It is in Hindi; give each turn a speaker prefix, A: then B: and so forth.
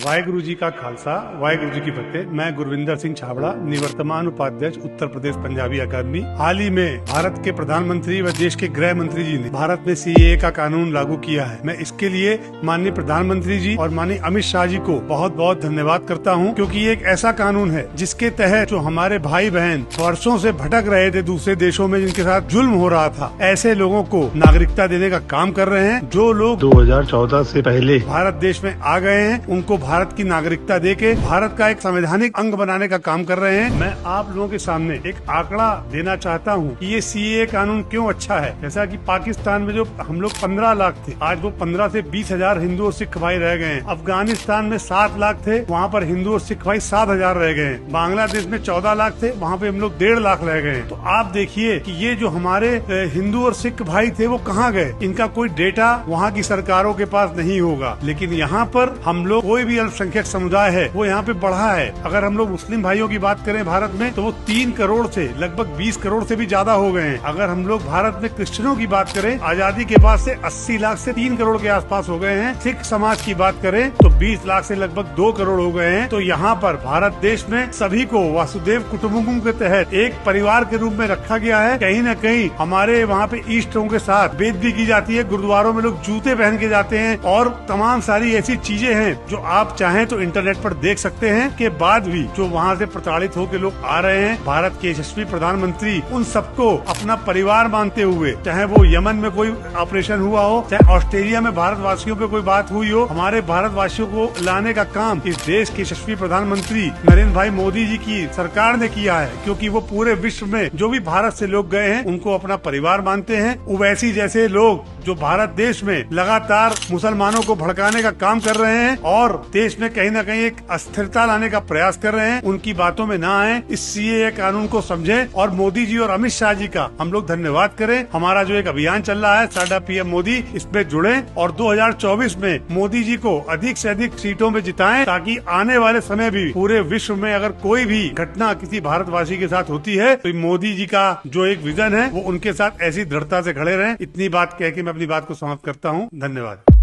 A: वाहेगुरु जी का खालसा वाहेगुरु जी की फतेह। मैं गुरविंदर सिंह छाबड़ा, निवर्तमान उपाध्यक्ष उत्तर प्रदेश पंजाबी अकादमी। हाल ही में भारत के प्रधानमंत्री व देश के गृह मंत्री जी ने भारत में सीएए का कानून लागू किया है। मैं इसके लिए माननीय प्रधानमंत्री जी और माननीय अमित शाह जी को बहुत बहुत धन्यवाद करता हूँ, क्योंकि ये एक ऐसा कानून है जिसके तहत जो हमारे भाई बहन वर्षों से भटक रहे थे दूसरे देशों में, जिनके साथ जुल्म हो रहा था, ऐसे लोगों को नागरिकता देने का काम कर रहे हैं। जो लोग 2014 से पहले भारत देश में आ गए हैं, उनको भारत की नागरिकता देके भारत का एक संवैधानिक अंग बनाने का काम कर रहे हैं। मैं आप लोगों के सामने एक आंकड़ा देना चाहता हूँ कि ये सीएए कानून क्यों अच्छा है। जैसा कि पाकिस्तान में जो हम लोग 15 लाख थे, आज वो 15 से 20 हजार हिंदू और सिख भाई रह गए हैं। अफगानिस्तान में 7 लाख थे, वहाँ पर हिंदू और सिख भाई 7,000 रह गए हैं। बांग्लादेश में 14 लाख थे, वहाँ पे हम लोग 1.5 लाख रह गए हैं। तो आप देखिए कि ये जो हमारे हिंदू और सिख भाई थे वो कहाँ गए। इनका कोई डेटा वहाँ की सरकारों के पास नहीं होगा, लेकिन यहाँ पर हम लोग कोई भी अल्पसंख्यक समुदाय है वो यहाँ पे बढ़ा है। अगर हम लोग मुस्लिम भाइयों की बात करें भारत में, तो वो 3 करोड़ से लगभग 20 करोड़ से भी ज्यादा हो गए हैं। अगर हम लोग भारत में क्रिश्चियनों की बात करें, आजादी के बाद से 80 लाख से 3 करोड़ के आसपास हो गए हैं। सिख समाज की बात करें तो 20 लाख से लगभग 2 करोड़ हो गए हैं। तो यहाँ पर भारत देश में सभी को वासुदेव कुटुम्बकम के तहत एक परिवार के रूप में रखा गया है। कहीं न कहीं हमारे वहाँ पे ईस्टों के साथ भेद भी की जाती है। गुरुद्वारों में लोग जूते पहन के जाते हैं और तमाम सारी ऐसी चीजें हैं जो आप चाहें तो इंटरनेट पर देख सकते हैं। के बाद भी जो वहाँ से प्रताड़ित होकर लोग आ रहे हैं, भारत के यशस्वी प्रधानमंत्री उन सबको अपना परिवार मानते हुए, चाहे वो यमन में कोई ऑपरेशन हुआ हो, चाहे ऑस्ट्रेलिया में भारतवासियों पे कोई बात हुई हो, हमारे भारतवासियों को लाने का काम इस देश के यशस्वी प्रधानमंत्री नरेंद्र भाई मोदी जी की सरकार ने किया है। क्योंकि वो पूरे विश्व में जो भी भारत से लोग गए हैं उनको अपना परिवार मानते हैं। ओवैसी जैसे लोग जो भारत देश में लगातार मुसलमानों को भड़काने का काम कर रहे हैं और देश में कहीं न कहीं एक अस्थिरता लाने का प्रयास कर रहे हैं, उनकी बातों में ना आए। इस सीएए कानून को समझें और मोदी जी और अमित शाह जी का हम लोग धन्यवाद करें। हमारा जो एक अभियान चल रहा है साडा पीएम मोदी, इसमें जुड़े और 2024 में मोदी जी को अधिक से अधिक सीटों में जिताएं, ताकि आने वाले समय भी पूरे विश्व में अगर कोई भी घटना किसी भारतवासी के साथ होती है तो मोदी जी का जो एक विजन है वो उनके साथ ऐसी दृढ़ता से खड़े रहें। इतनी बात कह के मैं अपनी बात को समाप्त करता हूँ। धन्यवाद।